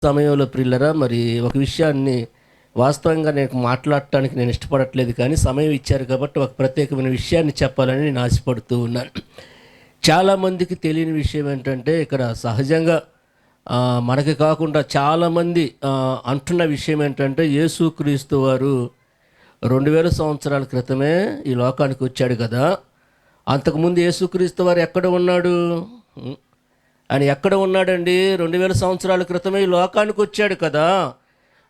సమయంలో ప్రియులరా, మరి ఒక విషయాన్ని వాస్తవంగా నేను మాట్లాడటానికి నేను ఇష్టపడట్లేదు, కానీ సమయం ఇచ్చారు కాబట్టి ఒక ప్రత్యేకమైన విషయాన్ని చెప్పాలని నేను ఆశపడుతూ ఉన్నాను. చాలామందికి తెలియని విషయం ఏంటంటే, ఇక్కడ సహజంగా మనకి కాకుండా చాలామంది అంటున్న విషయం ఏంటంటే, యేసుక్రీస్తు వారు 2000 సంవత్సరాల క్రితమే ఈ లోకానికి వచ్చాడు కదా. అంతకుముందు యేసుక్రీస్తు వారు ఎక్కడ ఉన్నాడు? ఆయన ఎక్కడ ఉన్నాడండి? 2000 సంవత్సరాల క్రితమే ఈ లోకానికి వచ్చాడు కదా.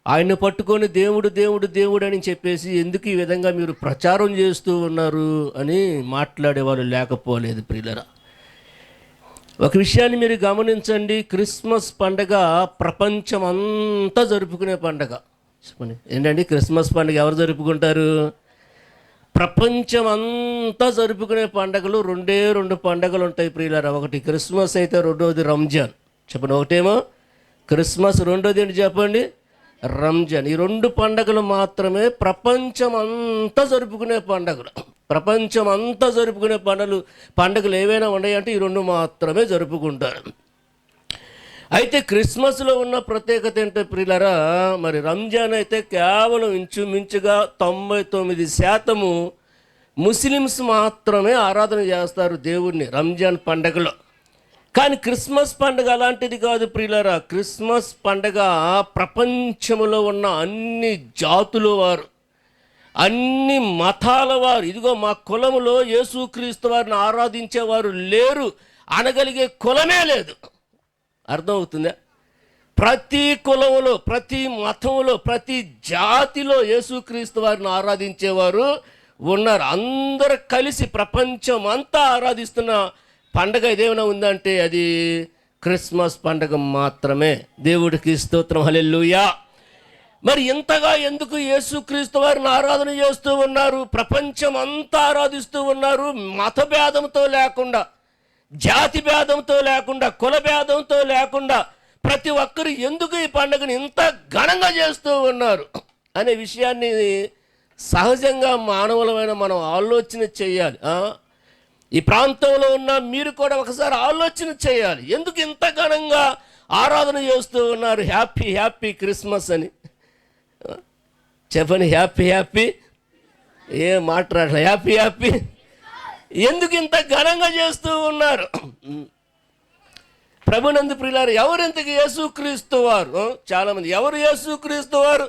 ఆయన్ని పట్టుకొని దేవుడు దేవుడు దేవుడు అని చెప్పేసి ఎందుకు ఈ విధంగా మీరు ప్రచారం చేస్తూ ఉన్నారు అని మాట్లాడేవాళ్ళు లేకపోలేదు ప్రియులరా. ఒక విషయాన్ని మీరు గమనించండి, క్రిస్మస్ పండగ ప్రపంచం అంతా జరుపుకునే పండగ. చెప్పండి ఏంటండి క్రిస్మస్ పండుగ ఎవరు జరుపుకుంటారు? ప్రపంచం అంతా జరుపుకునే పండుగలు రెండు పండుగలు ఉంటాయి ప్రియులారా. ఒకటి క్రిస్మస్ అయితే రెండోది రంజాన్. చెప్పండి, ఒకటేమో క్రిస్మస్, రెండోది ఏంటి చెప్పండి? రంజాన్. ఈ 2 పండుగలు మాత్రమే ప్రపంచం అంతా జరుపుకునే పండుగలు. ప్రపంచం అంతా జరుపుకునే పండుగలు ఏవైనా ఉన్నాయంటే ఈ 2 మాత్రమే జరుపుకుంటారు. అయితే క్రిస్మస్లో ఉన్న ప్రత్యేకత ఏంటో ప్రియులారా, మరి రంజాన్ అయితే కేవలం ఇంచుమించుగా 99% ముస్లిమ్స్ మాత్రమే ఆరాధన చేస్తారు దేవుణ్ణి రంజాన్ పండగలో. కానీ క్రిస్మస్ పండుగ అలాంటిది కాదు ప్రియులారా. క్రిస్మస్ పండుగ ప్రపంచంలో ఉన్న అన్ని జాతుల వారు, అన్ని మతాల వారు, ఇదిగో మా కులములో యేసుక్రీస్తు వారిని ఆరాధించేవారు లేరు అనగలిగే కులమే లేదు. అర్థమవుతుందా? ప్రతి కులంలో, ప్రతి మతంలో, ప్రతి జాతిలో యేసుక్రీస్తు వారిని ఆరాధించేవారు ఉన్నారు. అందరూ కలిసి ప్రపంచం అంతా ఆరాధిస్తున్న పండగ ఇదేమైనా ఉందంటే అది క్రిస్మస్ పండగ మాత్రమే. దేవుడికి స్తోత్రం, హల్లెలూయా. మరి ఇంతగా ఎందుకు యేసుక్రీస్తు వారిని ఆరాధన చేస్తూ ఉన్నారు? ప్రపంచం అంతా ఆరాధిస్తూ ఉన్నారు, మత భేదంతో లేకుండా, జాతి భేదంతో లేకుండా, కుల భేదంతో లేకుండా ప్రతి ఒక్కరు ఎందుకు ఈ పండుగను ఇంత ఘనంగా చేస్తూ ఉన్నారు అనే విషయాన్ని సహజంగా మానవులమైన మనం ఆలోచన చేయాలి. ఈ ప్రాంతంలో ఉన్న మీరు కూడా ఒకసారి ఆలోచన చేయాలి, ఎందుకు ఇంత ఘనంగా ఆరాధన చేస్తూ ఉన్నారు? హ్యాపీ హ్యాపీ క్రిస్మస్ అని చెప్పని, హ్యాపీ హ్యాపీ ఏం మాట్లాడలే, హ్యాపీ హ్యాపీ ఎందుకు ఇంత ఘనంగా చేస్తూ ఉన్నారు? ప్రభునందు ప్రియులారు, ఎవరింతకు యేసుక్రీస్తు వారు? చాలామంది ఎవరు యేసుక్రీస్తు వారు?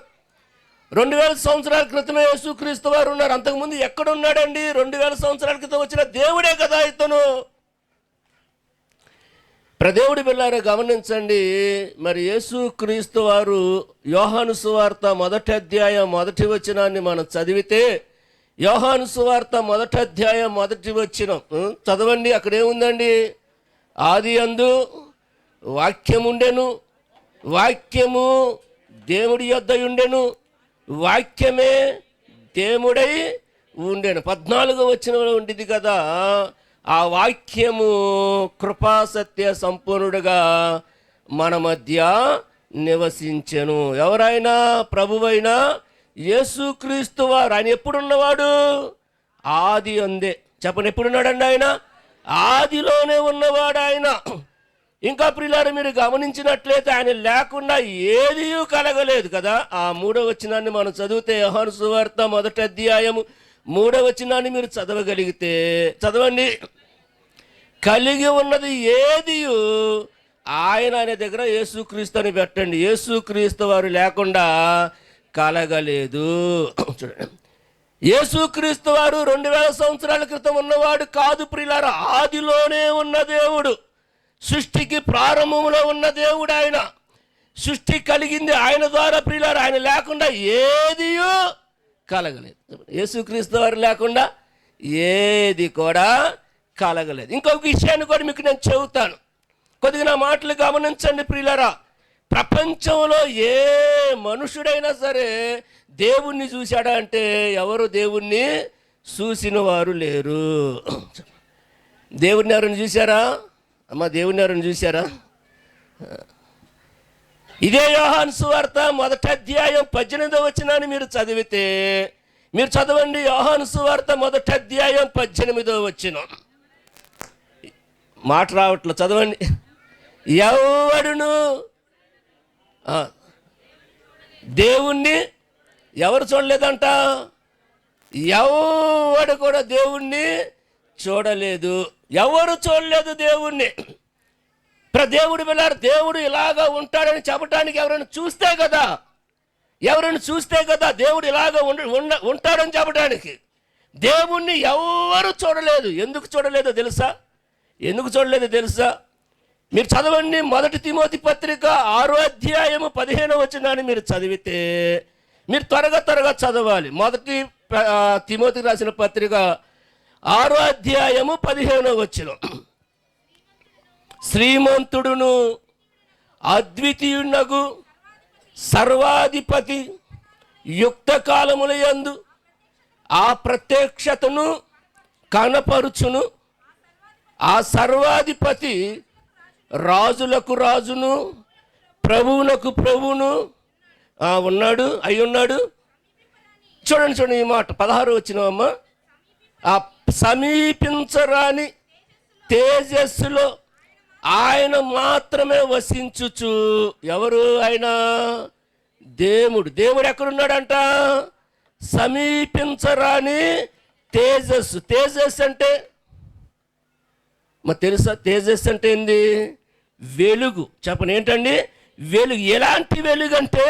2000 సంవత్సరాల క్రితమే యేసుక్రీస్తు వారు ఉన్నారు. అంతకుముందు ఎక్కడ ఉన్నాడండి? 2000 సంవత్సరాల క్రితం వచ్చిన దేవుడే కదా ఇతను. ప్రదేవుడి బిళ్ళారా గమనించండి, మరి యేసుక్రీస్తు వారు యోహాను సువార్త 1వ అధ్యాయం 1వ వచనాన్ని మనం చదివితే, యోహాను సువార్త 1వ అధ్యాయం 1వ వచనం చదవండి. అక్కడ ఏముందండి? ఆది యందు వాక్యం ఉండెను, వాక్యము దేవుడి యొద్ద ఉండెను, వాక్యమే దేవుడై ఉండెను. 14వ వచనంలో ఉండిది కదా, ఆ వాక్యము కృపా సత్య సంపూర్ణుడుగా మన మధ్య నివసించెను. ఎవరైనా ప్రభువైనా యేసుక్రీస్తు వారు, ఆయన ఎప్పుడున్నవాడు? ఆది అందే. చెప్పండి, ఎప్పుడున్నాడండి ఆయన? ఆదిలోనే ఉన్నవాడు ఆయన. ఇంకా ప్రియులారా, మీరు గమనించినట్లయితే ఆయన లేకుండా ఏదీ కలగలేదు కదా. ఆ 3వ వచనాన్ని మనం చదివితే, యోహాను సువార్త 1వ అధ్యాయం 3వ వచనాన్ని మీరు చదవగలిగితే చదవండి. కలిగి ఉన్నది ఏది ఆయన అనే దగ్గర యేసుక్రీస్తు అని పెట్టండి. యేసుక్రీస్తు వారు లేకుండా కలగలేదు. చూడండి, యేసుక్రీస్తు వారు 2000 సంవత్సరాల క్రితం ఉన్నవాడు కాదు ప్రియులారా. ఆదిలోనే ఉన్న దేవుడు, సృష్టికి ప్రారంభంలో ఉన్న దేవుడు ఆయన. సృష్టి కలిగింది ఆయన ద్వారా ప్రియులారా. ఆయన లేకుండా ఏది కలగలేదు. యేసుక్రీస్తు వారు లేకుండా ఏది కూడా కలగలేదు. ఇంకొక విషయాన్ని కూడా మీకు నేను చెబుతాను, కొద్దిగా నా మాటలు గమనించండి ప్రియులారా. ప్రపంచంలో ఏ మనుషుడైనా సరే దేవుణ్ణి చూశాడా అంటే ఎవరు దేవుణ్ణి చూసిన వారు లేరు. దేవుణ్ణి ఎవరిని చూశారా అమ్మ? దేవుణ్ణి ఎవరిని చూశారా? ఇదే యోహాను సువార్త 1వ అధ్యాయం 18వ వచనాన్ని మీరు చదివితే, మీరు చదవండి. యోహాను సువార్త 1వ అధ్యాయం 18వ వచనం. మాట రావట్లేదు, చదవండి. ఎవడును ఆ, దేవుణ్ణి ఎవరు చూడలేదంట? ఎవడు కూడా దేవుణ్ణి చూడలేదు. ఎవరు చూడలేదు దేవుణ్ణి. దేవుడు వెళ్ళారు. దేవుడు ఇలాగా ఉంటాడని చెప్పడానికి ఎవరైనా చూస్తే కదా దేవుడు ఇలాగ ఉంటాడని చెప్పడానికి. దేవుణ్ణి ఎవరు చూడలేదు. ఎందుకు చూడలేదో తెలుసా? మీరు చదవండి. 1 తిమోతి పత్రిక 6వ అధ్యాయము 15వ వచనాన్ని మీరు చదివితే, మీరు త్వరగా చదవాలి. 1 తిమోతికి రాసిన పత్రిక 6వ అధ్యాయము 15వ వచనం. శ్రీమంతుడును అద్వితీయునగు సర్వాధిపతి యుక్త కాలములయందు ఆ ప్రత్యక్షతను కనపరుచును. ఆ సర్వాధిపతి రాజులకు రాజును ప్రభువునకు ప్రభువును ఉన్నాడు. చూడండి ఈ మాట 16 వచనమమ్మ. ఆ సమీపించరాని తేజస్సులో ఆయన మాత్రమే వసించుచు. ఎవరు ఆయన? దేవుడు ఎక్కడున్నాడంట? సమీపించరాని తేజస్సు అంటే తెలుసా? తేజస్సు అంటే ఏంది? వెలుగు. చెప్పండి, ఏంటండి వెలుగు? ఎలాంటి వెలుగు అంటే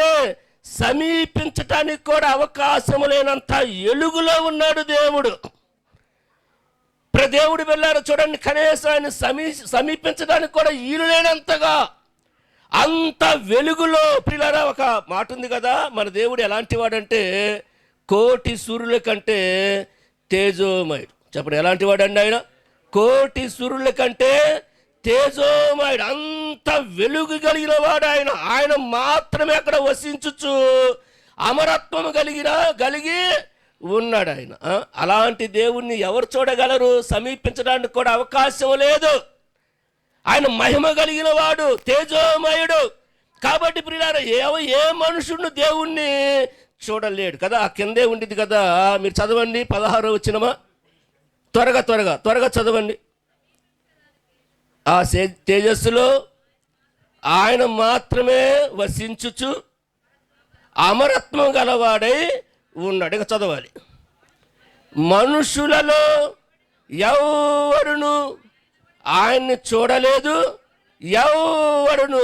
సమీపించటానికి కూడా అవకాశం లేనంత వెలుగులో ఉన్నాడు దేవుడు. దేవుడు వెళ్ళారు చూడండి, కనీసం ఆయన సమీపించడానికి కూడా ఈలు లేనంతగా అంత వెలుగులో. ప్రియులారా, ఒక మాట ఉంది కదా, మన దేవుడు ఎలాంటి వాడంటే కోటి సూర్యుల కంటే తేజోమయుడు. చెప్పండి, ఎలాంటి వాడండి ఆయన? కోటి సూర్యుల కంటే తేజోమయుడు. అంత వెలుగు కలిగిన వాడు ఆయన మాత్రమే అక్కడ వసించుచు అమరత్వం కలిగి ఉన్నాడు ఆయన. అలాంటి దేవుణ్ణి ఎవరు చూడగలరు? సమీపించడానికి కూడా అవకాశం లేదు. ఆయన మహిమ కలిగిన వాడు, తేజోమయుడు. కాబట్టి ప్రియులారా, ఏ మనుషుడు దేవుణ్ణి చూడలేడు కదా. ఆ కిందే ఉండిద్ది కదా, మీరు చదవండి 16వ వచనమా. త్వరగా చదవండి. ఆ తేజస్సులో ఆయన మాత్రమే వసించుచు అమరత్వం గలవాడై ఉన్నాడు. ఇక చదవాలి. మనుషులలో ఎవరును ఆయన్ని చూడలేదు, ఎవరును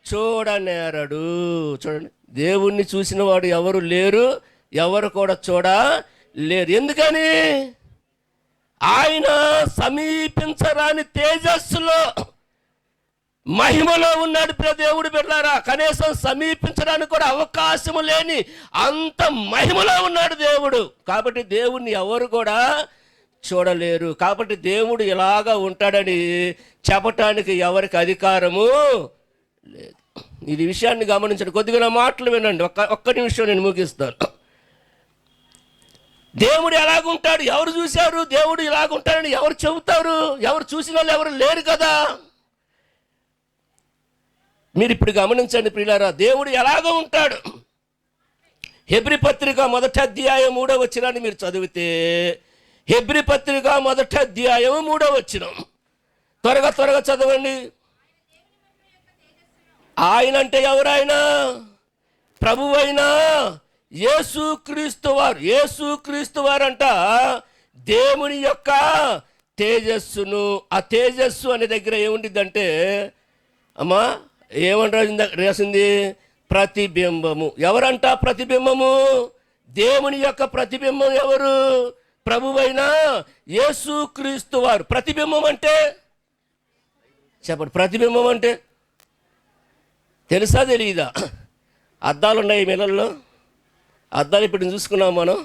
చూడనేరడు. చూడండి, దేవుణ్ణి చూసిన వాడు ఎవరు లేరు, ఎవరు కూడా చూడలేరు. ఎందుకని? ఆయన సమీపించరాని తేజస్సులో మహిమలో ఉన్నాడు. దేవుడు బిడ్డలారా, కనీసం సమీపించడానికి కూడా అవకాశం లేని అంత మహిమలో ఉన్నాడు దేవుడు. కాబట్టి దేవుణ్ణి ఎవరు కూడా చూడలేరు. కాబట్టి దేవుడు ఇలాగా ఉంటాడని చెప్పటానికి ఎవరికి అధికారము లేదు. ఇది విషయాన్ని గమనించండి. కొద్దిగా నా మాటలు వినండి. ఒక్క నిమిషం నేను ముగిస్తాను. దేవుడు ఎలాగుంటాడు? ఎవరు చూశారు? దేవుడు ఇలాగుంటాడని ఎవరు చెబుతారు? ఎవరు చూసిన వాళ్ళు ఎవరు లేరు కదా. మీరు ఇప్పుడు గమనించండి ప్రియులారా, దేవుడు ఎలాగో ఉంటాడు. హెబ్రీ పత్రిక 1వ అధ్యాయం 3వ వచనాన్ని మీరు చదివితే, హెబ్రీ పత్రిక 1వ అధ్యాయం 3వ వచనం త్వరగా చదవండి. ఆయన అంటే ఎవరైనా? ప్రభువైనా యేసుక్రీస్తు వారు అంట దేవుని యొక్క తేజస్సును. ఆ తేజస్సు అనే దగ్గర ఏముండిద్దంటే అమ్మా, ఏమని రాసింది? ప్రతిబింబము. ఎవరంట ప్రతిబింబము? దేవుని యొక్క ప్రతిబింబం ఎవరు? ప్రభువైన యేసుక్రీస్తు వారు. ప్రతిబింబం అంటే చెప్పండి, ప్రతిబింబం అంటే తెలుసా తెలీదా? అద్దాలు ఉన్నాయి మిల్లల్లో. అద్దాలు ఇప్పుడు చూసుకున్నాం మనం.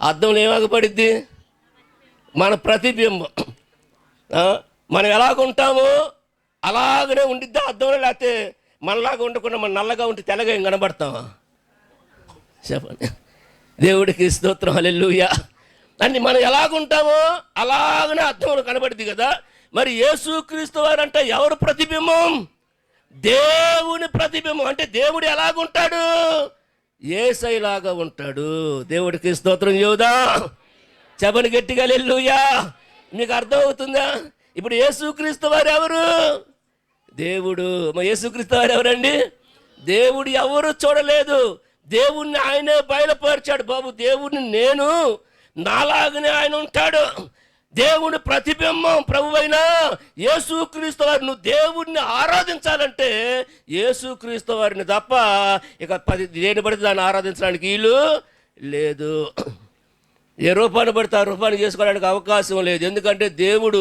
అద్దంలో ఏమాగపడిద్ది? మన ప్రతిబింబం. మనం ఎలాగుంటామో అలాగనే ఉండిద్దా అద్దంలో? లేకపోతే మనలాగా ఉండకుండా మన నల్లగా ఉంటే తెల్లగా ఏం కనబడతామా? చెప్పండి. దేవుడికి స్తోత్రం, హల్లెలూయా. అని మనం ఎలాగుంటామో అలాగనే అద్దంలో కనబడింది కదా. మరి యేసుక్రీస్తు వారంటే ఎవరు ప్రతిబింబం? దేవుని ప్రతిబింబం. అంటే దేవుడు ఎలాగుంటాడు? యేసయ్యలాగా ఉంటాడు. దేవుడికి స్తోత్రం చెబుదా. చెప్పని గట్టిగా హల్లెలూయా. మీకు అర్థమవుతుందా? ఇప్పుడు యేసుక్రీస్తు వారు ఎవరు? దేవుడు. యేసుక్రీస్తు వారు ఎవరండి? దేవుడు ఎవరు చూడలేదు, దేవుణ్ణి ఆయనే బయలుపరిచాడు. బాబు, దేవుణ్ణి నేను నాలాగనే ఆయన ఉంటాడు. దేవుని ప్రతిబింబం ప్రభువైన యేసుక్రీస్తు వారు. నువ్వు దేవుణ్ణి ఆరాధించాలంటే యేసుక్రీస్తు వారిని తప్ప ఇక దేని పడితే దాన్ని ఆరాధించడానికి వీలు లేదు. ఏ రూపాన్ని పడితే ఆ రూపాన్ని చేసుకోవడానికి అవకాశం లేదు. ఎందుకంటే దేవుడు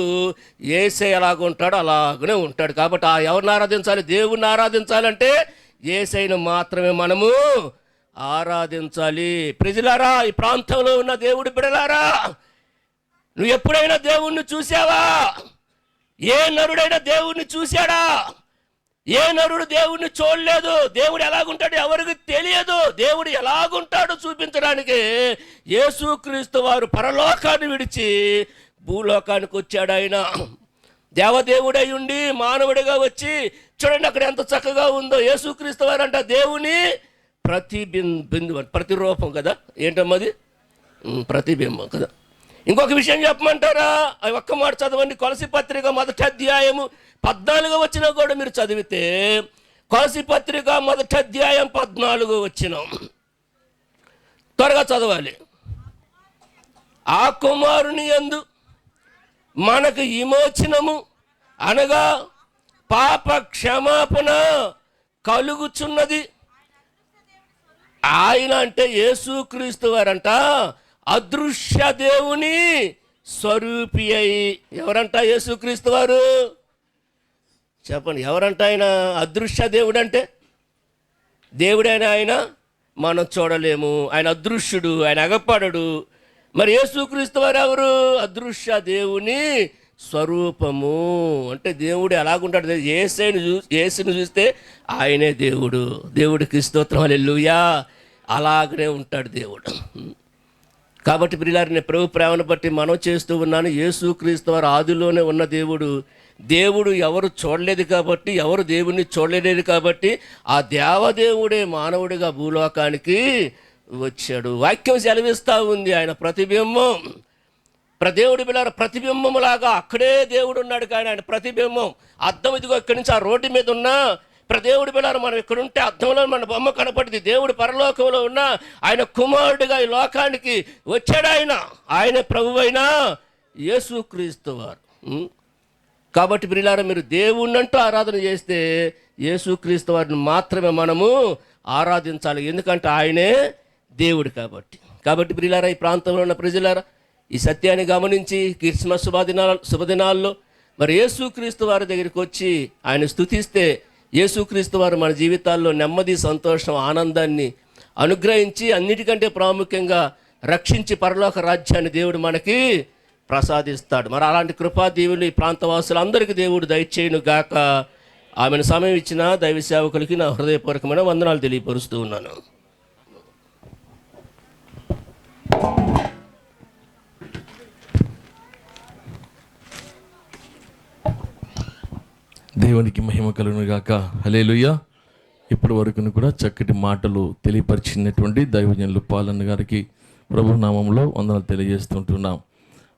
యేసే ఎలాగ ఉంటాడో అలాగనే ఉంటాడు. కాబట్టి ఎవరిని ఆరాధించాలి? దేవుణ్ణి ఆరాధించాలంటే యేసయ్యను మాత్రమే మనము ఆరాధించాలి. ప్రజలారా, ఈ ప్రాంతంలో ఉన్న దేవుడి బిడ్డలారా, నువ్వు ఎప్పుడైనా దేవుణ్ణి చూసావా? ఏ నరుడైనా దేవుణ్ణి చూశాడా? ఏ నరుడు దేవుణ్ణి చూడలేదు. దేవుడు ఎలాగుంటాడు ఎవరికి తెలియదు. దేవుడు ఎలాగుంటాడో చూపించడానికి యేసుక్రీస్తు వారు పరలోకాన్ని విడిచి భూలోకానికి వచ్చాడు. ఆయన దేవదేవుడై ఉండి మానవుడిగా వచ్చి, చూడండి అక్కడ ఎంత చక్కగా ఉందో. యేసుక్రీస్తు వారు అంట దేవుని ప్రతిరూపం కదా. ఏంటమ్మది? ప్రతిబింబం కదా. ఇంకొక విషయం చెప్పమంటారా? అవి ఒక్క మాట చదవండి. కొలసి పత్రిక 1వ అధ్యాయము 14వ వచనం కూడా మీరు చదివితే, కొలసి పత్రిక 1వ అధ్యాయం 14వ వచనం త్వరగా చదవాలి. ఆ కుమారుని యందు మనకు విమోచనము అనగా పాప క్షమాపణ కలుగుచున్నది. ఆయన అంటే యేసుక్రీస్తు వారంట అదృశ్య దేవుని స్వరూపి అయి. ఎవరంట యేసుక్రీస్తు వారు? చెప్పండి, ఎవరంట ఆయన? అదృశ్య దేవుడు అంటే దేవుడైన ఆయన మనం చూడలేము. ఆయన అదృశ్యుడు, ఆయన అగపడడు. మరి యేసుక్రీస్తు వారు ఎవరు? అదృశ్య దేవుని స్వరూపము. అంటే దేవుడు ఎలాగుంటాడు? యేసుని చూస్తే ఆయనే దేవుడు. దేవుడికి స్తోత్రం, హల్లెలూయా. అలాగనే ఉంటాడు దేవుడు. కాబట్టి ప్రియులారా, ప్రభు ప్రేమను బట్టి మనం చేస్తూ ఉన్నాను. యేసుక్రీస్తు వారు ఆదిలోనే ఉన్న దేవుడు. దేవుడు ఎవరు చూడలేదు కాబట్టి, ఎవరు దేవుణ్ణి చూడలేదు కాబట్టి ఆ దేవదేవుడే మానవుడిగా భూలోకానికి వచ్చాడు. వాక్యం సెలవిస్తూ ఉంది. ఆయన ప్రతిబింబం. దేవుడి బిడ్డలారా, ప్రతిబింబములాగా అక్కడే దేవుడు ఉన్నాడు. కానీ ఆయన ప్రతిబింబం. అద్దం ఇదిగో ఇక్కడి నుంచి ఆ రోడ్డు మీద ఉన్న దేవుడి బిడ్డలారా, మనం ఇక్కడ ఉంటే అద్దంలో మన బొమ్మ కనపడింది. దేవుడు పరలోకంలో ఉన్న ఆయన కుమారుడిగా ఈ లోకానికి వచ్చాడు. ఆయన ప్రభువైన యేసుక్రీస్తు వారు. కాబట్టి ప్రియులారా, మీరు దేవుణ్ణంటూ ఆరాధన చేస్తే యేసుక్రీస్తు వారిని మాత్రమే మనము ఆరాధించాలి. ఎందుకంటే ఆయనే దేవుడు కాబట్టి ప్రియులారా, ఈ ప్రాంతంలో ఉన్న ప్రజలారా, ఈ సత్యాన్ని గమనించి క్రిస్మస్ శుభదినాల్లో మరి యేసుక్రీస్తు వారి దగ్గరికి వచ్చి ఆయన స్తుతిస్తే యేసుక్రీస్తు వారు మన జీవితాల్లో నెమ్మది, సంతోషం, ఆనందాన్ని అనుగ్రహించి అన్నిటికంటే ప్రాముఖ్యంగా రక్షించి పరలోక రాజ్యాన్ని దేవుడు మనకి ప్రసాదిస్తాడు. మరి అలాంటి కృపా దీవులు ఈ ప్రాంతవాసులందరికీ దేవుడు దయచేయును గాక. ఆమెను సమయం ఇచ్చిన దైవ సేవకులకి నా హృదయపూర్వకమైన వందనాలు తెలియపరుస్తూ ఉన్నాను. దేవునికి మహిమ కలుగును గాక. హల్లెలూయా. ఇప్పటి వరకు కూడా చక్కటి మాటలు తెలియపరిచినటువంటి దైవజనులు పాలన్న గారికి ప్రభు నామంలో వందనాలు తెలియజేస్తుంటున్నాం.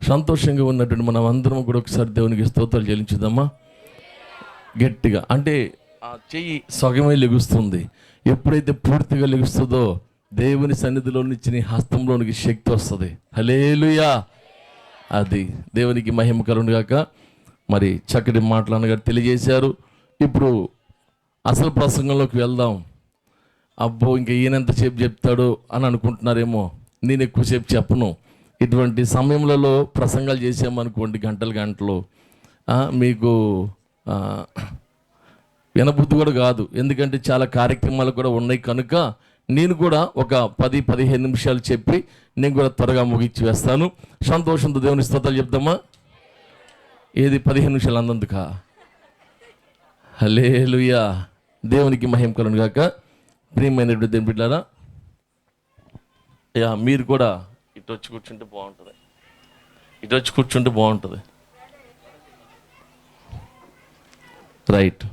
సంతోషంగా ఉన్నటువంటి మనం అందరం కూడా ఒకసారి దేవునికి స్తోత్రాలు చెల్లించుదామా గట్టిగా. అంటే ఆ చెయ్యి సగమే లెగుస్తుంది. ఎప్పుడైతే పూర్తిగా లెగుస్తుందో దేవుని సన్నిధిలో నుంచి నీ హస్తంలోనికి శక్తి వస్తుంది. హల్లెలూయా. అది దేవునికి మహిమ కలుగును గాక. మరి చక్కటి మాటలు అన్నగారు తెలియజేశారు. ఇప్పుడు అసలు ప్రసంగంలోకి వెళ్దాం. అబ్బో, ఇంకా ఈయనెంతసేపు చెప్తాడు అని అనుకుంటున్నారేమో. నేను ఎక్కువసేపు చెప్పను. ఇటువంటి సమయంలో ప్రసంగాలు చేసామనుకోండి గంటలు మీకు వినబుద్ధి కూడా కాదు. ఎందుకంటే చాలా కార్యక్రమాలు కూడా ఉన్నాయి కనుక నేను కూడా ఒక 10-15 నిమిషాలు చెప్పి నేను కూడా త్వరగా ముగించి వేస్తాను. సంతోషంతో దేవుని స్తోత్రాలు చెప్దామా? ఏది 15 నిమిషాలు అన్నందుక? హల్లెలూయా. దేవునికి మహిమ కలుగును గాక. ప్రియమైనటువంటి దేవుని బిడ్డలారా, మీరు కూడా ఇటు వచ్చి కూర్చుంటే బాగుంటుంది. రైట్.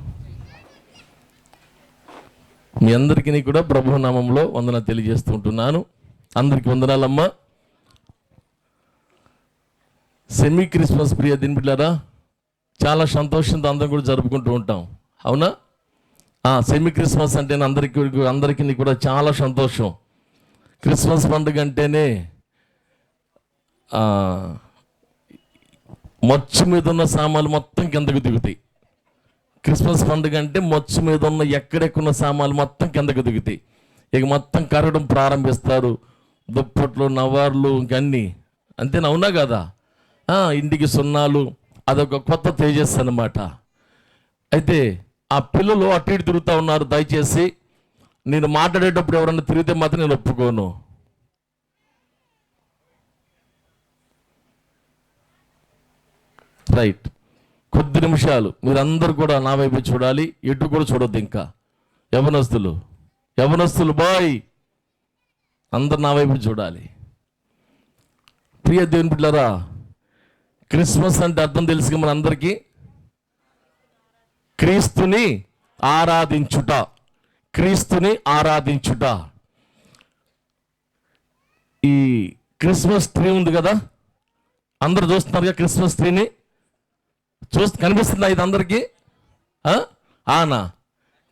మీ అందరికీ కూడా ప్రభు నామంలో వందనాలు తెలియజేస్తూ ఉంటున్నాను. అందరికీ వందనాలమ్మా. సెమీ క్రిస్మస్ ప్రియ దిన బిడ్డలారా, చాలా సంతోషంతో అందరం కూడా జరుపుకుంటూ ఉంటాం. అవునా? సెమీ క్రిస్మస్ అంటే అందరికీ కూడా చాలా సంతోషం. క్రిస్మస్ పండుగ అంటేనే మచ్చు మీద ఉన్న సామాన్లు మొత్తం కిందకు దిగుతాయి. క్రిస్మస్ పండుగ అంటే మచ్చు మీద ఉన్న ఎక్కడెక్కున్న సామాన్లు మొత్తం కిందకు దిగుతాయి. ఇక మొత్తం కరగడం ప్రారంభిస్తారు. దుప్పట్లు, నవార్లు, ఇంకన్నీ అంతేనా, అవునా కదా? ఇంటికి సున్నాలు, అదొక కొత్త తేజస్సు అన్నమాట. అయితే ఆ పిల్లలు అటు ఇటు తిరుగుతూ ఉన్నారు. దయచేసి నేను మాట్లాడేటప్పుడు ఎవరన్నా తిరిగితే మాత్రం నేను ఒప్పుకోను. రైట్, కొద్ది నిమిషాలు మీరందరూ కూడా నా వైపు చూడాలి, ఎటు కూడా చూడొద్దు. ఇంకా యవనస్తులు బాయ్ అందరు నా వైపు చూడాలి. ప్రియ దేవుని బిడ్డలారా, క్రిస్మస్ అంటే అర్థం తెలుసుగా మన అందరికీ, క్రీస్తుని ఆరాధించుట. క్రీస్తుని ఆరాధించుట. ఈ క్రిస్మస్ ట్రీ ఉంది కదా, అందరు చూస్తున్నారుగా క్రిస్మస్ ట్రీని. కనిపిస్తుందా ఇది అందరికీ? ఆనా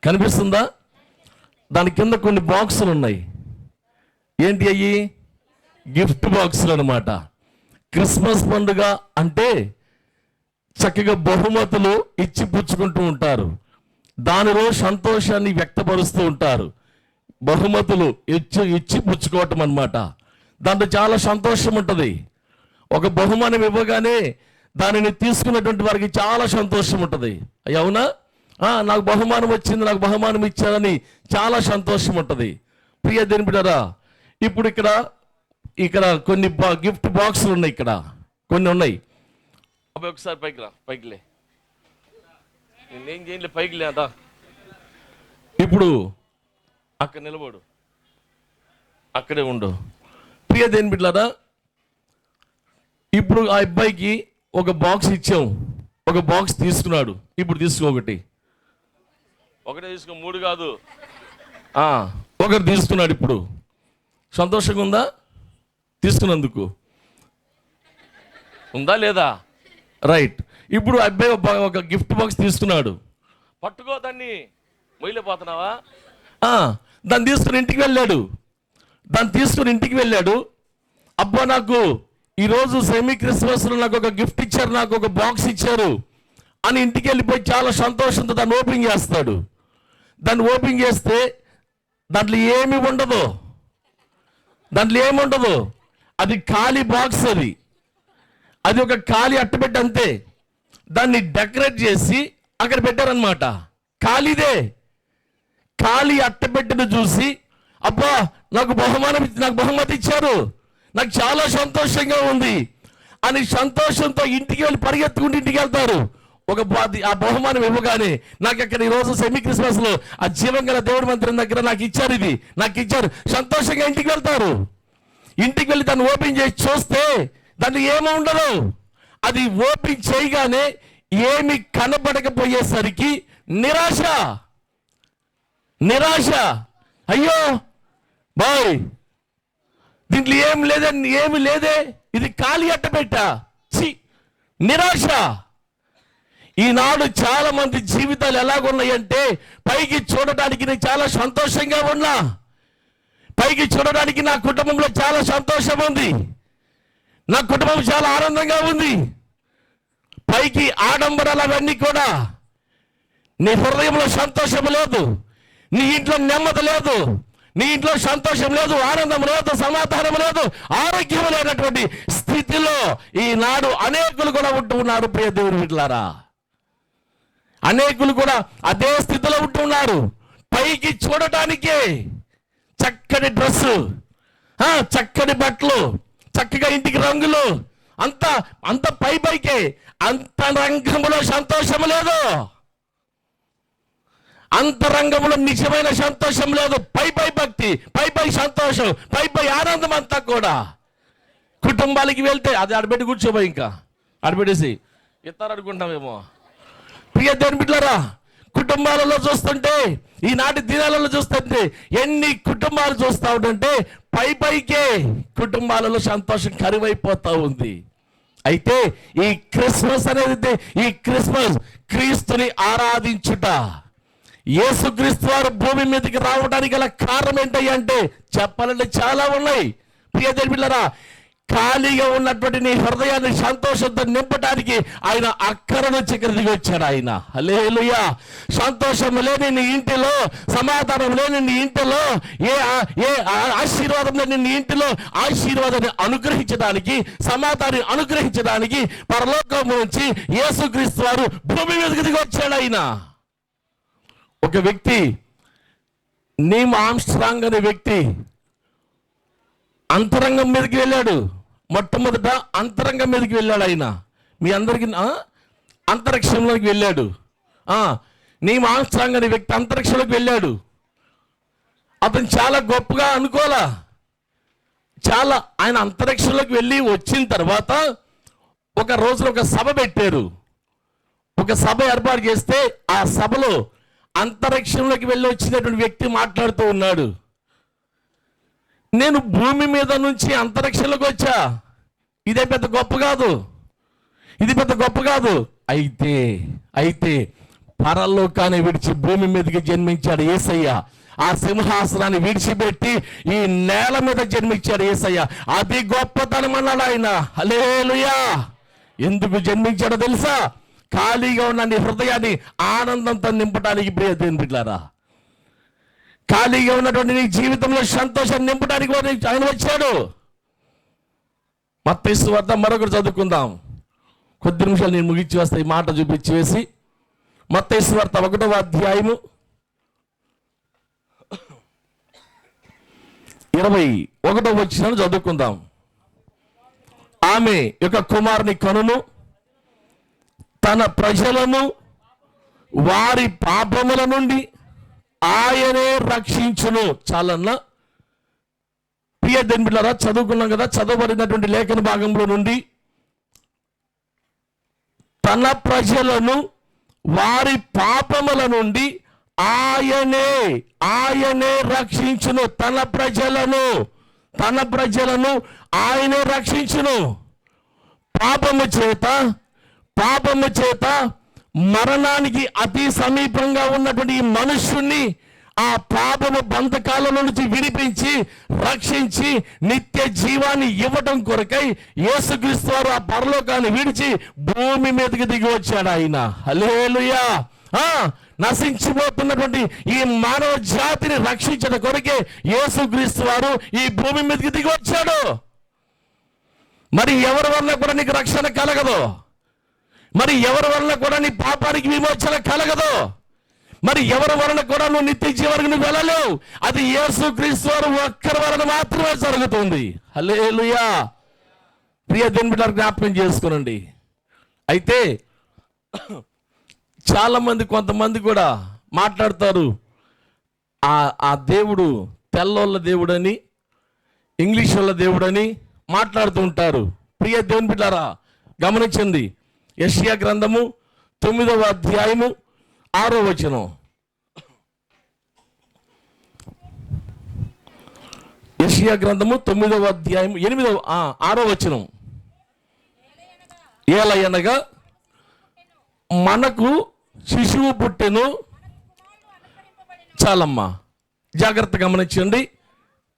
కనిపిస్తుందా? దాని కింద కొన్ని బాక్సులు ఉన్నాయి. ఏంటి అయ్యి? గిఫ్ట్ బాక్సులు అనమాట. క్రిస్మస్ పండుగ అంటే చక్కగా బహుమతులు ఇచ్చి పుచ్చుకుంటూ ఉంటారు. దానిలో సంతోషాన్ని వ్యక్తపరుస్తూ ఉంటారు. బహుమతులు ఇచ్చి పుచ్చుకోవటం అనమాట. దాంట్లో చాలా సంతోషం ఉంటుంది. ఒక బహుమానం ఇవ్వగానే దానిని తీసుకున్నటువంటి వారికి చాలా సంతోషం ఉంటుంది. అవునా? నాకు బహుమానం వచ్చింది, నాకు బహుమానం ఇచ్చారని చాలా సంతోషం ఉంటుంది. ప్రియ దేవుని బిడ్డలారా, ఇప్పుడు ఇక్కడ కొన్ని గిఫ్ట్ బాక్సులు ఉన్నాయి. ఇక్కడ కొన్ని ఉన్నాయి. అబ్బాయి ఒకసారి పైకిలే నేనేం చేయలే, పైకి లేదా. ఇప్పుడు అక్కడ నిలబడు, అక్కడే ఉండు. ప్రియ దేవుని బిడ్డలారా, ఇప్పుడు ఆ అబ్బాయికి ఒక బాక్స్ ఇచ్చాం. ఒక బాక్స్ తీసుకున్నాడు. ఇప్పుడు తీసుకో, ఒకటే తీసుకో, 3 కాదు, ఒకటి తీసుకున్నాడు. ఇప్పుడు సంతోషంగా ఉందా తీసుకున్నందుకు? ఉందా లేదా? రైట్. ఇప్పుడు అబ్బాయి ఒక గిఫ్ట్ బాక్స్ తీసుకున్నాడు. పట్టుకో, దాన్ని మొయ్యలేకపోతున్నావా? దాన్ని తీసుకుని ఇంటికి వెళ్ళాడు. అబ్బా, నాకు ఈరోజు సెమీ క్రిస్మస్లో నాకు ఒక గిఫ్ట్ ఇచ్చారు, నాకు ఒక బాక్స్ ఇచ్చారు అని ఇంటికి వెళ్ళిపోయి చాలా సంతోషంతో దాన్ని ఓపెన్ చేస్తాడు. దాన్ని ఓపెన్ చేస్తే దాంట్లో ఏమి ఉండదు. అది ఖాళీ బాక్స్. అది ఒక ఖాళీ అట్టపెట్టి అంతే. దాన్ని డెకరేట్ చేసి అక్కడ పెట్టారనమాట. ఖాళీ అట్టపెట్టిని చూసి, అబ్బా, నాకు బహుమతి ఇచ్చారు, నాకు చాలా సంతోషంగా ఉంది అని సంతోషంతో ఇంటికి వెళ్ళి పరిగెత్తుకుంటూ ఇంటికి వెళ్తారు. ఆ బహుమానం ఇవ్వగానే, నాకు అక్కడ ఈరోజు సెమీ క్రిస్మస్ లో ఆ జీవం గల దేవుడి మందిరం దగ్గర నాకు ఇచ్చారు సంతోషంగా ఇంటికి వెళ్తారు. ఇంటికి వెళ్ళి దాన్ని ఓపెన్ చేసి చూస్తే దాన్ని ఏమీ ఉండదు. అది ఓపెన్ చేయగానే ఏమి కనబడకపోయేసరికి నిరాశ. అయ్యో బాయ్, దీంట్లో ఏమి లేదే, ఇది ఖాళీ అట్టపెట్ట. నిరాశ. ఈనాడు చాలా మంది జీవితాలు ఎలాగున్నాయంటే, పైకి చూడటానికి నేను చాలా సంతోషంగా ఉన్నా, పైకి చూడడానికి నా కుటుంబంలో చాలా సంతోషం ఉంది, నా కుటుంబం చాలా ఆనందంగా ఉంది, పైకి ఆడంబరాలు అవన్నీ కూడా, నీ హృదయంలో సంతోషం లేదు, నీ ఇంట్లో నెమ్మది లేదు, నీ ఇంట్లో సంతోషం లేదు, ఆనందం లేదు, సమాధానం లేదు, ఆరోగ్యం లేనటువంటి స్థితిలో ఈనాడు అనేకులు కూడా ఉంటూ ఉన్నారు. ప్రియ దేవుని బిడ్డలారా, అనేకులు కూడా అదే స్థితిలో ఉంటూ ఉన్నారు. పైకి చూడటానికే చక్కటి డ్రెస్సు, చక్కటి బట్టలు, చక్కగా ఇంటికి రంగులు, అంత పైకే, అంత రంగంలో సంతోషం లేదు, అంతరంగంలో నిజమైన సంతోషం లేదు. పై భక్తి, పై సంతోషం, పై ఆనందం అంతా కూడా. కుటుంబాలకి వెళ్తే అది ఆడబెట్టి కూర్చోబోయి, ఇంకా ఆడబెట్టేసి ఇస్తారు అనుకుంటామేమో. ప్రియ దేవుని బిడ్డలారా, కుటుంబాలలో చూస్తుంటే, ఈనాటి దినాలలో చూస్తుంటే ఎన్ని కుటుంబాలు చూస్తూ ఉంటుంటే పైకే కుటుంబాలలో సంతోషం కరువైపోతూ ఉంది. అయితే ఈ క్రిస్మస్ అనేది, ఈ క్రిస్మస్ క్రీస్తుని ఆరాధించుట, యేసుక్రీస్తు వారు భూమి మీదకి రావడానికి గల కారణం ఏంటయ్యా అంటే చెప్పాలంటే చాలా ఉన్నాయి. ప్రియ దేవుని బిడ్డలారా, ఖాళీగా ఉన్నటువంటి నీ హృదయాన్ని సంతోషంతో నింపడానికి ఆయన అక్కర నుంచి ఇక్కడికి దిగి వచ్చాడు. ఆయన హల్లెలూయా. సంతోషం లేని నీ ఇంటిలో, సమాధానం లేని నీ ఇంటిలో, ఏ ఆశీర్వాదం లేని నీ ఇంటిలో ఆశీర్వాదాన్ని అనుగ్రహించడానికి, సమాధానాన్ని అనుగ్రహించడానికి పరలోకం నుంచి యేసుక్రీస్తు వారు భూమి మీదకి దిగి వచ్చాడు. ఆయన ఒక వ్యక్తి, నీమ్ ఆర్మ్స్ట్రాంగ్ అనే వ్యక్తి అంతరంగం మీదకి వెళ్ళాడు. మొట్టమొదట అంతరంగం మీదకి వెళ్ళాడు. ఆయన మీ అందరికీ అంతరిక్షంలోకి వెళ్ళాడు. నీమ్ ఆర్మ్స్ట్రాంగ్ అనే వ్యక్తి అంతరిక్షంలోకి వెళ్ళాడు. అతను చాలా గొప్పగా అనుకోలా. ఆయన అంతరిక్షంలోకి వెళ్ళి వచ్చిన తర్వాత ఒక రోజున ఒక సభ పెట్టారు. ఒక సభ ఏర్పాటు చేస్తే ఆ సభలో అంతరిక్షంలోకి వెళ్ళి వచ్చినటువంటి వ్యక్తి మాట్లాడుతూ ఉన్నాడు. నేను భూమి మీద నుంచి అంతరిక్షంలోకి వచ్చా, ఇదే పెద్ద గొప్ప కాదు, ఇది పెద్ద గొప్ప కాదు. అయితే పరలోకాన్ని విడిచి భూమి మీదకి జన్మించాడు యేసయ్య. ఆ సింహాసనాన్ని విడిచిపెట్టి ఈ నేల మీద జన్మించాడు యేసయ్య. అది గొప్పతనం అన్నాడు ఆయన. హల్లెలూయా. ఎందుకు జన్మించాడో తెలుసా? ఖాళీగా ఉన్న నీ హృదయాన్ని ఆనందంతో నింపడానికి. ప్రియ దేవుని బిడ్డలారా, ఖాళీగా ఉన్నటువంటి నీ జీవితంలో సంతోషాన్ని నింపడానికి ఆయన వచ్చాడు. మత్తయి సువార్త మరొకరు చదువుకుందాం. కొద్ది నిమిషాలు నేను ముగించి వస్తా, ఈ మాట చూపించి వేసి. మత్తయి సువార్త 1వ అధ్యాయము 21వ వచనం చదువుకుందాం. ఆమె యొక్క కుమారుని కనును తన ప్రజలను వారి పాపముల నుండి ఆయనే రక్షించును. చాలన్నా ప్రియ దేవుని బిడ్డలారా, చదువుకున్నాం కదా, చదవబడినటువంటి లేఖన భాగంలో నుండి తన ప్రజలను వారి పాపముల నుండి ఆయనే రక్షించును. తన ప్రజలను ఆయనే రక్షించును. పాపము చేత మరణానికి అతి సమీపంగా ఉన్నటువంటి ఈ మనుష్యుణ్ణి ఆ పాపము బంధకాల నుంచి విడిపించి రక్షించి నిత్య జీవాన్ని ఇవ్వటం కొరకై యేసుక్రీస్తు వారు ఆ పరలోకాన్ని విడిచి భూమి మీదకి దిగి వచ్చాడు. ఆయన హల్లెలూయా. నశించిపోతున్నటువంటి ఈ మానవ జాతిని రక్షించడం కొరకే యేసుక్రీస్తు వారు ఈ భూమి మీదకి దిగి వచ్చాడు. మరి ఎవరి వల్ల కూడా నీకు రక్షణ కలగదు, మరి ఎవరి వల్ల కూడా నీ పాపానికి విమోచన కలగదు, మరి ఎవరి వలన కూడా నువ్వు నిత్య జీవానికి నువ్వు వెళ్ళలేవు. అది యేసుక్రీస్తు వారు ఒక్కరి వలన మాత్రమే జరుగుతుంది. హల్లెలూయా. ప్రియ దేవుని బిడ్డలారా, జ్ఞాపకం చేసుకోనండి. అయితే చాలా మంది, కొంతమంది కూడా మాట్లాడతారు, ఆ దేవుడు తెల్లోళ్ళ దేవుడని, ఇంగ్లీష్ వాళ్ళ దేవుడని మాట్లాడుతూ ఉంటారు. ప్రియ దేవుని బిడ్డలారా, గమనించండి. యెషయా గ్రంథము 9వ అధ్యాయము 6వ వచనం. యెషయా గ్రంథము 9వ అధ్యాయము 6వ వచనం. ఏలయనగా మనకు శిశువు పుట్టెను. చాలమ్మా, జాగ్రత్త గమనించండి.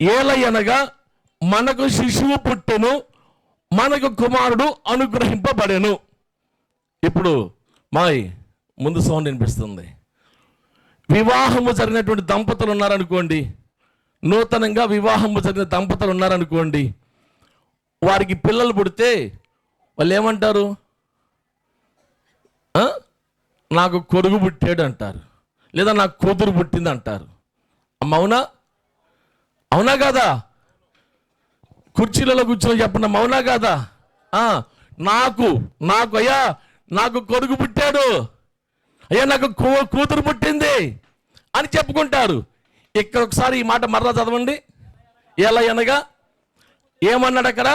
ఏలయనగా మనకు శిశువు పుట్టెను, మనకు కుమారుడు అనుగ్రహింపబడెను. ఇప్పుడు ముందు సౌండ్ వినిపిస్తుంది. వివాహము జరిగినటువంటి దంపతులు ఉన్నారనుకోండి, నూతనంగా వివాహము జరిగిన దంపతులు ఉన్నారనుకోండి, వారికి పిల్లలు పుడితే వాళ్ళు ఏమంటారు? నాకు కొడుకు పుట్టాడు అంటారు, లేదా నాకు కూతురు పుట్టింది అంటారు. అవునా? అవునా కాదా? కుర్చీలలో కూర్చొని చెప్పండి, అవునా కాదా? నాకు అయ్యా నాకు కొడుకు పుట్టాడు, అయ్యా నాకు కూతురు పుట్టింది అని చెప్పుకుంటారు. ఇక్కడ ఒకసారి ఈ మాట మరలా చదవండి. ఎలా అనగా ఏమన్నాడు అక్కడ?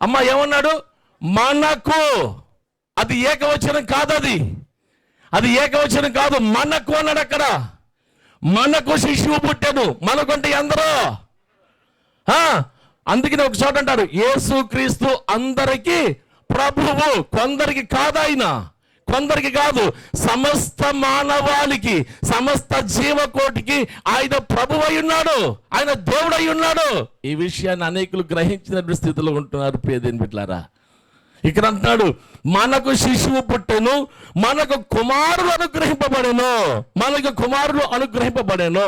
అమ్మ ఏమన్నాడు? మనకు. అది ఏకవచనం కాదు, అది ఏకవచనం కాదు, మనకు అన్నాడు అక్కడ. మనకు శిశువు పుట్టాడు. మనకుంటే అందరూ. అందుకని ఒక చోట అంటారు, యేసుక్రీస్తు అందరికీ ప్రభువు, కొందరికి కాదు ఆయన. కొందరికి కాదు, సమస్త మానవాళికి, సమస్త జీవకోటికి ఆయన ప్రభువై ఉన్నాడు, ఆయన దేవుడై ఉన్నాడు. ఈ విషయాన్ని అనేకులు గ్రహించిన స్థితిలో ఉంటున్నారు. ప్రియదేని బిడ్డలారా, ఇక్కడ అంటున్నాడు, మనకు శిశువు పుట్టెను, మనకు కుమారులు అనుగ్రహింపబడెను, మనకు కుమారులు అనుగ్రహింపబడెను.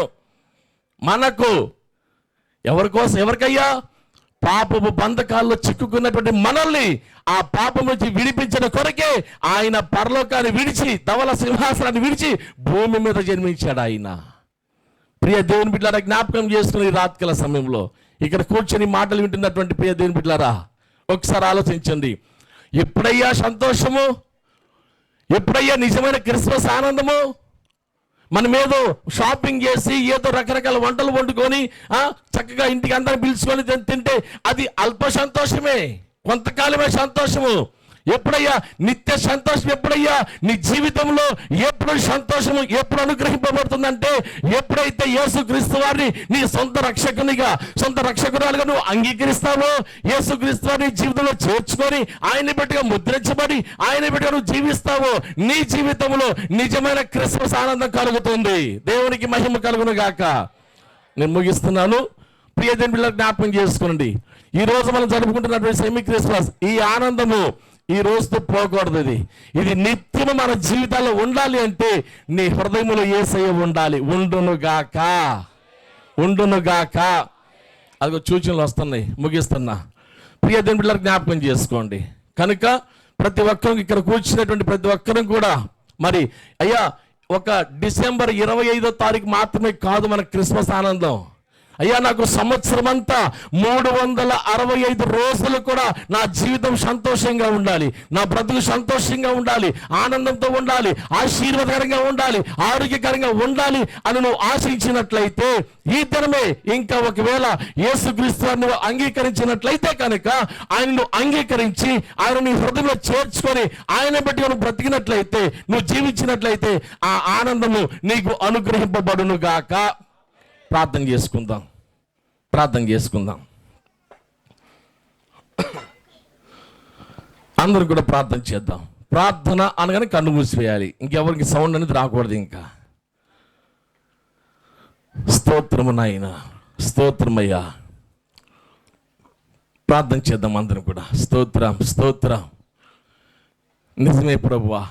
మనకు ఎవరి కోసం? ఎవరికయ్యా? పాపపు బంధకాల్లో చిక్కుకున్నటువంటి మనల్ని ఆ పాపం నుంచి విడిపించిన కొరకే ఆయన పరలోకాన్ని విడిచి, ధవల సింహాసనాన్ని విడిచి భూమి మీద జన్మించాడు ఆయన. ప్రియ దేవుని బిడ్డలారా, జ్ఞాపకం చేసుకుని ఈ రాత్రికాల సమయంలో ఇక్కడ కూర్చొని మాటలు వింటున్నటువంటి ప్రియ దేవుని బిడ్డలారా, ఒకసారి ఆలోచించండి. ఎప్పుడయ్యా సంతోషము? ఎప్పుడయ్యా నిజమైన క్రిస్మస్ ఆనందము? మనం ఏదో షాపింగ్ చేసి ఏదో రకరకాల వంటలు వండుకొని చక్కగా ఇంటికి అందరం పిలుచుకొని తింటే అది అల్ప సంతోషమే, కొంతకాలమే సంతోషము. ఎప్పుడయ్యా నిత్య సంతోషం? ఎప్పుడయ్యా నీ జీవితంలో ఎప్పుడు సంతోషము ఎప్పుడు అనుగ్రహింపబడుతుందంటే, ఎప్పుడైతే యేసుక్రీస్తు వారిని నీ సొంత రక్షకునిగా, సొంత రక్షకురాలుగా నువ్వు అంగీకరిస్తావో, యేసుక్రీస్తు వారిని జీవితంలో చేర్చుకొని ఆయన బిడ్డగా ముద్రించబడి ఆయన బిడ్డగా నువ్వు జీవిస్తావో, నీ జీవితంలో నిజమైన క్రిస్మస్ ఆనందం కలుగుతుంది. దేవునికి మహిమ కలుగును గాక. నేను ముగిస్తున్నాను. ప్రియదేని బిడ్డలకు జ్ఞాపకం చేసుకోండి, ఈ రోజు మనం జరుపుకుంటున్నటువంటి సెమీ క్రిస్మస్, ఈ ఆనందము ఈ రోజుతో పోకూడదు. ఇది నిత్యము మన జీవితాల్లో ఉండాలి అంటే నీ హృదయంలో యేసయ్య ఉండాలి. ఉండునుగాక, ఉండునుగాక. అదిగో సూచనలు వస్తున్నాయి, ముగిస్తున్నా. ప్రియదేని బిడ్డలకు జ్ఞాపకం చేసుకోండి. కనుక ప్రతి ఒక్కరు ఇక్కడ కూర్చున్నటువంటి ప్రతి ఒక్కరు కూడా మరి అయ్యా, ఒక డిసెంబర్ 25వ తారీఖు మాత్రమే కాదు మన క్రిస్మస్ ఆనందం. అయ్యా, నాకు సంవత్సరం అంతా 365 రోజులు కూడా నా జీవితం సంతోషంగా ఉండాలి, నా బ్రతుకు సంతోషంగా ఉండాలి, ఆనందంతో ఉండాలి, ఆశీర్వాదకరంగా ఉండాలి, ఆరోగ్యకరంగా ఉండాలి అని నువ్వు ఆశించినట్లయితే, ఈ దినమే ఇంకా ఒకవేళ యేసుక్రీస్తు నువ్వు అంగీకరించినట్లయితే కనుక ఆయనను అంగీకరించి ఆయన నీ హృదయంలో చేర్చుకొని ఆయన బట్టి నువ్వు బ్రతికినట్లయితే, నువ్వు జీవించినట్లయితే ఆ ఆనందము నీకు అనుగ్రహింపబడును గాక. ప్రార్థన చేసుకుందాం, ప్రార్థన చేసుకుందాం. అందరూ కూడా ప్రార్థన చేద్దాం. ప్రార్థన అనగానే కన్ను మూసివేయాలి, ఇంకెవరికి సౌండ్ అనేది రాకూడదు. ఇంకా స్తోత్రము నాయన, స్తోత్రమయ్యా. ప్రార్థన చేద్దాం అందరం కూడా. స్తోత్రం, స్తోత్రం. నిజమే ప్రభువా,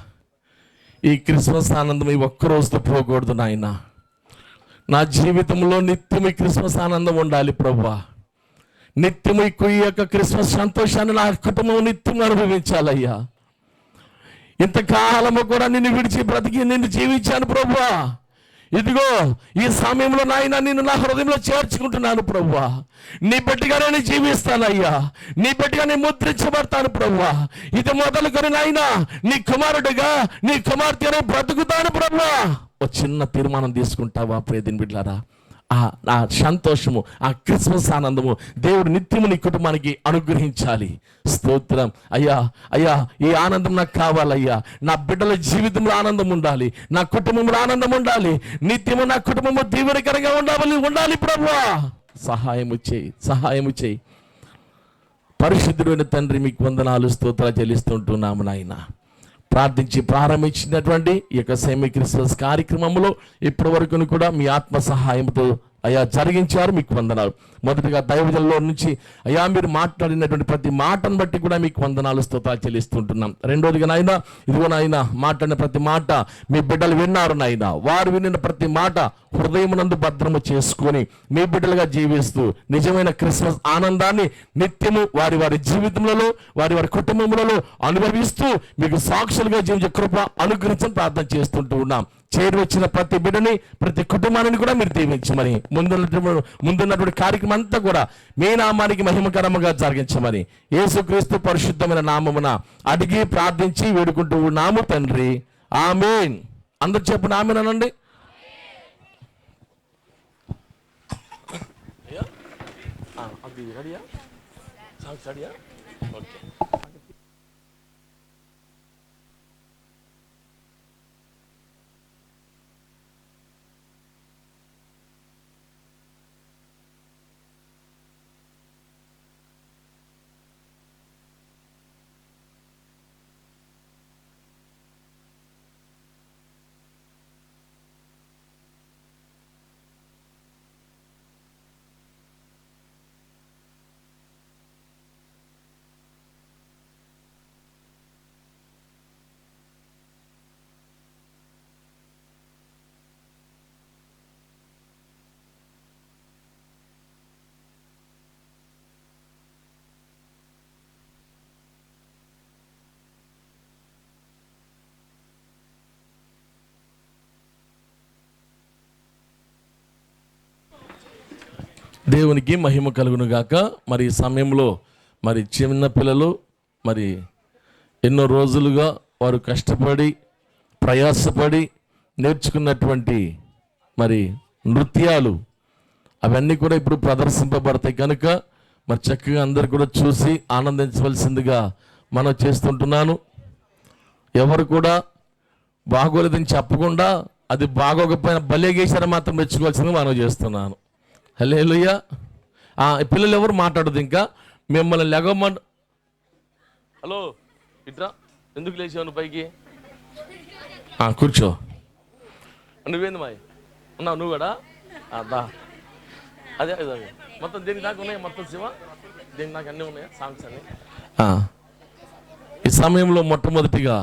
ఈ క్రిస్మస్ ఆనందం ఈ ఒక్క రోజుతో పోకూడదు నాయన. నా జీవితంలో నిత్యం ఈ క్రిస్మస్ ఆనందం ఉండాలి ప్రభువా. నిత్యం ఈ యొక్క క్రిస్మస్ సంతోషాన్ని నా కుటుంబం నిత్యం అనుభవించాలయ్యా. ఇంతకాలము కూడా నిన్ను విడిచి బ్రతికి నిన్ను జీవించాను ప్రభువా. ఇదిగో ఈ సమయంలో నాయన నిన్ను నా హృదయంలో చేర్చుకుంటున్నాను ప్రభువా. నీ బిడ్డగానే నేను జీవిస్తానయ్యా, నీ బిడ్డగానే ముద్రించబడతాను ప్రభువా. ఇది మొదలుకొని నాయన నీ కుమారుడిగా, నీ కుమార్తెనే బ్రతుకుతాను ప్రభువా. ఒక చిన్న తీర్మానం తీసుకుంటావా ప్రియదేని బిడ్డలారా? ఆ సంతోషము, ఆ క్రిస్మస్ ఆనందము దేవుడు నిత్యము నీ కుటుంబానికి అనుగ్రహించాలి. స్తోత్రం అయ్యా. అయ్యా, ఈ ఆనందం నాకు కావాలయ్యా. నా బిడ్డల జీవితంలో ఆనందం ఉండాలి, నా కుటుంబంలో ఆనందం ఉండాలి, నిత్యము నా కుటుంబము దీవెనకరంగా ఉండాలి ప్రభువా. సహాయము చేయి, సహాయము చేయి. పరిశుద్ధుడైన తండ్రి, మీకు వందనాలు, స్తోత్రాలు చెల్లిస్తుంటున్నాము నాయన. ప్రార్థించి ప్రారంభించినటువంటి ఈ యొక్క సెమీ క్రిస్మస్ కార్యక్రమంలో ఇప్పటి వరకు కూడా మీ ఆత్మ సహాయంతో అయ్యా జరిగించారు, మీకు వందనాలు. మొదటిగా దైవజనులో నుంచి అయ్యా మీరు మాట్లాడినటువంటి ప్రతి మాటను బట్టి కూడా మీకు వందనాలు, స్తోత్రాలు చెల్లిస్తుంటున్నాం. రెండోదిగా నాయన, ఇదిగో నాయన మాట్లాడిన ప్రతి మాట మీ బిడ్డలు విన్నారు నాయన. వారు వినిన ప్రతి మాట హృదయమునందు భద్రము చేసుకొని మీ బిడ్డలుగా జీవిస్తూ నిజమైన క్రిస్మస్ ఆనందాన్ని నిత్యము వారి వారి జీవితంలో, వారి వారి కుటుంబములలో అనుభవిస్తూ మీకు సాక్షులుగా జీవించే కృప అనుగ్రహించని ప్రార్థన చేస్తుంటూ ఉన్నాం. చేరి వచ్చిన ప్రతి బిడ్డని, ప్రతి కుటుంబాన్ని కూడా మీరు దీవించమని, ముందున్నటువంటి కార్యక్రమం అంతా కూడా మీ నామానికి మహిమకరముగా జరిగించమని యేసుక్రీస్తు పరిశుద్ధమైన నామమున అడిగి ప్రార్థించి వేడుకుంటూ ఉన్నాము తండ్రి. ఆమేన్. అందరు చెప్పిన ఆమేన్ అనండి. దేవునికి మహిమ కలుగును గాక. మరి ఈ సమయంలో మరి చిన్న పిల్లలు మరి ఎన్నో రోజులుగా వారు కష్టపడి ప్రయాసపడి నేర్చుకున్నటువంటి మరి నృత్యాలు అవన్నీ కూడా ఇప్పుడు ప్రదర్శింపబడతాయి కనుక మరి చక్కగా అందరు కూడా చూసి ఆనందించవలసిందిగా మనం చేస్తుంటున్నాను. ఎవరు కూడా బాగోలేదని చెప్పకుండా అది బాగోకపోయినా భలేగేశారని మాత్రం మెచ్చుకోవాల్సిందిగా మనం చేస్తున్నాను. హల్లెలూయా. పిల్లలు ఎవరు మాట్లాడదు, ఇంకా మిమ్మల్ని లెగమంట. హలో ఇట్రా, ఎందుకు లేచావు నువ్వు పైకి? కూర్చో. నువ్వేంది మాయ ఉన్నావు నువ్వు కూడా? దా అదే అదే మొత్తం దేనికి దాకా ఉన్నాయా? మొత్తం శివ దేనికి దాకా అన్నీ ఉన్నాయా? సాంగ్స్ అన్నీ. ఈ సమయంలో మొట్టమొదటిగా